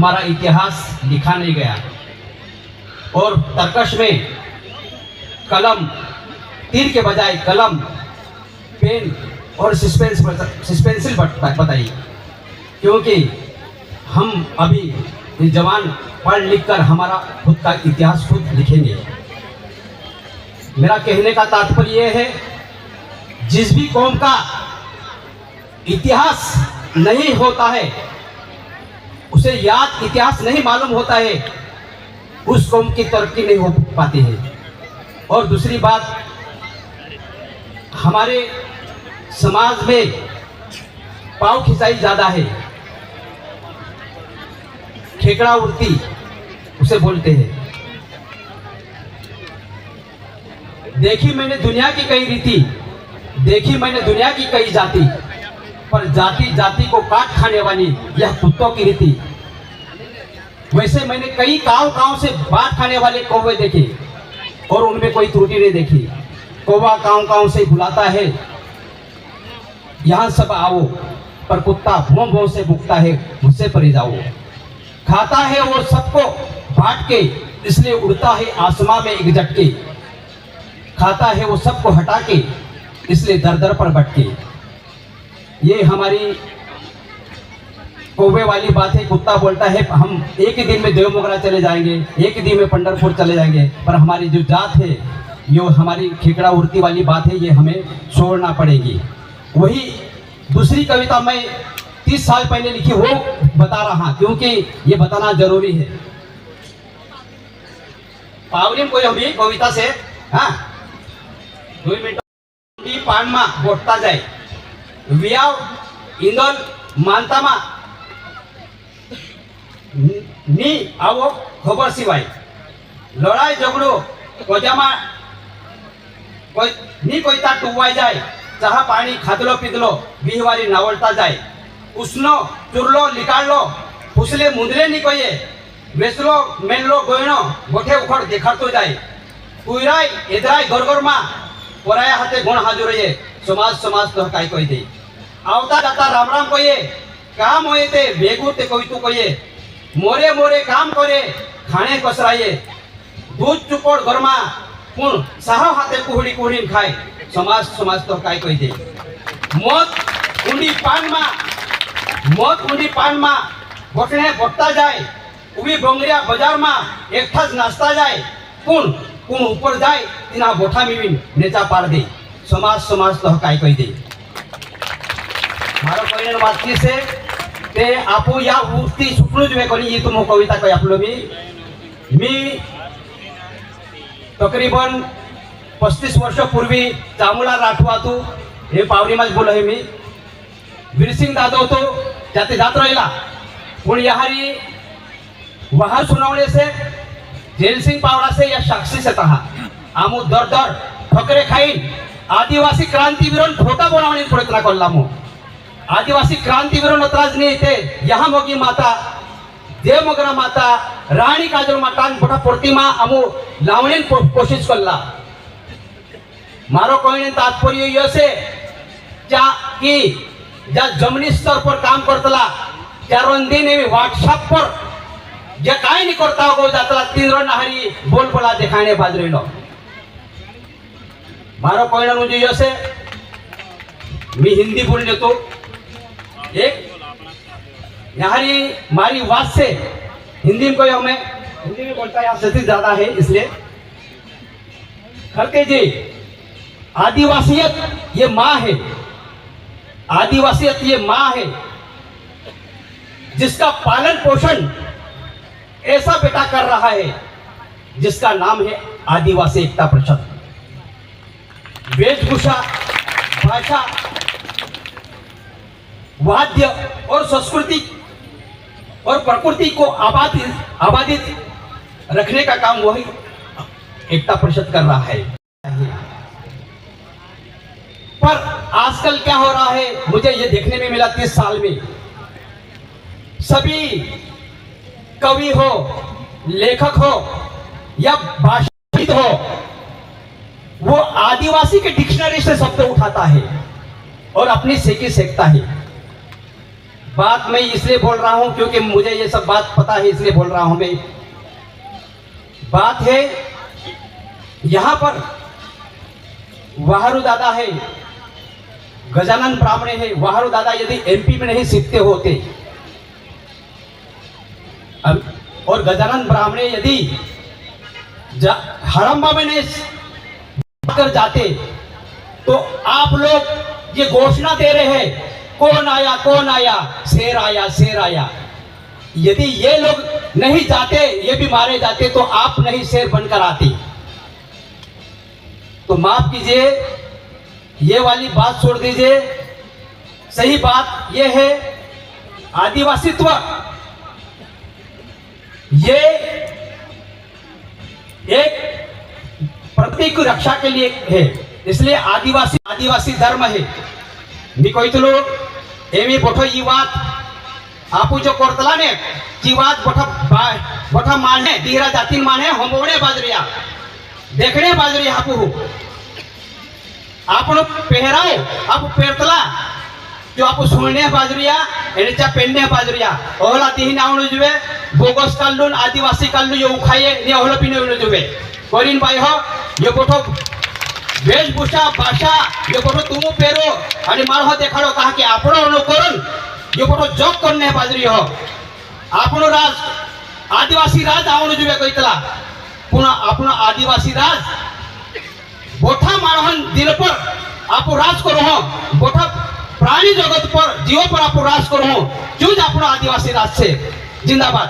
हमारा इतिहास लिखा नहीं गया। और तर्कश में कलम, तीर के बजाय कलम, पेन और सस्पेंसिल बताइए, क्योंकि हम अभी जवान पढ़ लिख कर हमारा खुद का इतिहास खुद लिखेंगे। मेरा कहने का तात्पर्य यह है, जिस भी कौम का इतिहास नहीं होता है, उसे याद इतिहास नहीं मालूम होता है, उस कौम की तरक्की नहीं हो पाती है। और दूसरी बात, हमारे समाज में पाव खिंचाई ज़्यादा है, खेकड़ा उड़ती उसे बोलते हैं। देखी मैंने दुनिया की कई रीति, देखी मैंने दुनिया की कई जाति, पर जाति जाति को काट खाने वाली यह कुत्तों की रीति। वैसे मैंने कई काव से बात खाने वाले कौवे देखे और उनमें कोई त्रुटि नहीं देखी। कौवा काव से बुलाता है, यहाँ सब आओ, पर कुत्ता भों भों से भुगता है, मुझसे परे जाओ। खाता है वो सबको बांट के, इसलिए उड़ता है आसमां में एक झटके। खाता है वो सबको हटा के, इसलिए दर दर पर भटके। ये हमारी कौवे वाली बात है। कुत्ता बोलता है हम एक ही दिन में देवमोगरा चले जाएंगे, एक ही दिन में पंढरपुर चले जाएंगे, पर हमारी जो जात है, ये हमारी खेकड़ा उड़ती वाली बात है, ये हमें छोड़ना पड़ेगी। वही दूसरी कविता मैं 30 साल पहले लिखी वो बता रहा, क्योंकि ये बताना जरूरी है। पावलीम कोई हमें कविता से 2 मिनट पान में बोटता जाए, वियाव इंदोल मानता मा नी आवो खबर सिवाय, लड़ाई झगड़ो कोजामा कोई नी कोई ता टुवाई जाए, चहा पानी खादलो पीदलो बिहवारी नावलता जाए, उसनो चुरलो लिकाड़लो फुसले मुंदले नी कोई वेसलो मेनलो गोयनो गोठे उखड़ देखाड़तो जाए, कुइराय एदराय गरगर मा पराया हाथे गुण हाजुरे, समाज समाज तो काय कोई दे, आवता जाता राम राम कोई काम होए ते बेगू ते कोई तू कोई, मोरे मोरे काम करे खाने कसराये, दूध चुपोड़ गरमा पुण साहा हाथे कुहड़ी कुहड़ी खाए, समाज समाज तो काय कोई दे। मौत उंडी पान मा बोटने बोटता जाए, उभी बोंगरिया बाजार मा एकठाज नाचता जाए, पुण पुण ऊपर जाए तिना बोठा मिविन नेचा पार दे, समाज समाज तो काय कोई दे। मारो कोई वाक्य से ते आपू या वृत्ती सुटलूच वे कोणी ये तुम कविता कोई आपलो मी तकरीबन 35 वर्षापूर्वी चामुला राठवातू हे पावरीमाच बोल आहे मी, वीरसिंग दादो तो जाते जात राहिला, पण याहारी वहां सुनावणे से जेल सिंह पावड़ा से या साक्षी से कहा आमु दर दर ठोकरे खाईन आदिवासी क्रांतिवीरों खोटा बनावणे प्रयत्न करला मो, आदिवासी क्रांतिवीरों नतराजनी थे यहाँ मोगी माता देवमोगरा माता रानी काजल माता मोटा प्रतिमा आमु लावणे कोशिश करला। मारो कोई तात्पर्य ये से क्या कि ज्या जमिनी स्तर पर काम करतला त्या दिन व्हाट्सएप पर जे काय नहीं करता हो जातला 3 नहारी बोल बोला दिखाने बाजरे लो। मारो कोई मुझे ये से मी हिंदी बोल लेतो, एक यहारी मारी वाद से हिंदी में कोई हमें हिंदी में बोलता है सती ज्यादा है, इसलिए खरके जी आदिवासियत ये माँ है, आदिवासियत ये माँ है जिसका पालन पोषण ऐसा बेटा कर रहा है जिसका नाम है आदिवासी एकता परिषद। वेशभूषा, भाषा, वाद्य और संस्कृति और प्रकृति को आबादित रखने का काम वही एकता परिषद कर रहा है। पर आजकल क्या हो रहा है, मुझे ये देखने में मिला 30 साल में, सभी कवि हो, लेखक हो या भाषाविद हो, वो आदिवासी के डिक्शनरी से शब्द उठाता है और अपनी सेकी सेकता है। बात मैं इसलिए बोल रहा हूं क्योंकि मुझे ये सब बात पता है, इसलिए बोल रहा हूं मैं। बात है यहां पर वाहरू दादा है, गजानन ब्राह्मणे है। वाहरू दादा यदि एमपी में नहीं सीखते होते और गजानन ब्राह्मणे यदि हड़म्बा में नहीं कर जाते तो आप लोग ये घोषणा दे रहे हैं कौन आया, शेर आया, शेर आया। यदि ये लोग नहीं जाते, ये भी मारे जाते तो आप नहीं शेर बनकर आती। तो माफ कीजिए, ये वाली बात छोड़ दीजिए। सही बात ये है आदिवासीत्व ये एक प्रकृति की रक्षा के लिए है, इसलिए आदिवासी धर्म है। मी कहतलो एमी बोठो ये बात आपू जो करतला ने जी बात बोठा माने दीरा जाति माने हमोड़े बाजरिया देखने बाजरिया आपू आपण पहराओ आप पेरतला जो आप सुनने बाजरिया एनेचा पेन्ने बाजरिया ओहला तिहिन आवणु जुवे बोगस काल्लुन आदिवासी काल्लु यो उखाये ने ओहला पिने उनु जुवे कोरिन बाई हो यो बोठो वेशभूषा भाषा यो बोठो तुमु पेरो आणि मारहो देखाडो कहा कि आपणो अनुकरण यो बोठो जॉब करने बाजरी हो आपणो राज आदिवासी राज आवणु जुवे कइतला पुना आपणो आदिवासी राज बोठा मारहन दिल पर आप राज करो हो बोठा प्राणी जगत पर जीव पर आप राज करो हो जो आपणो आदिवासी राज से जिंदाबाद।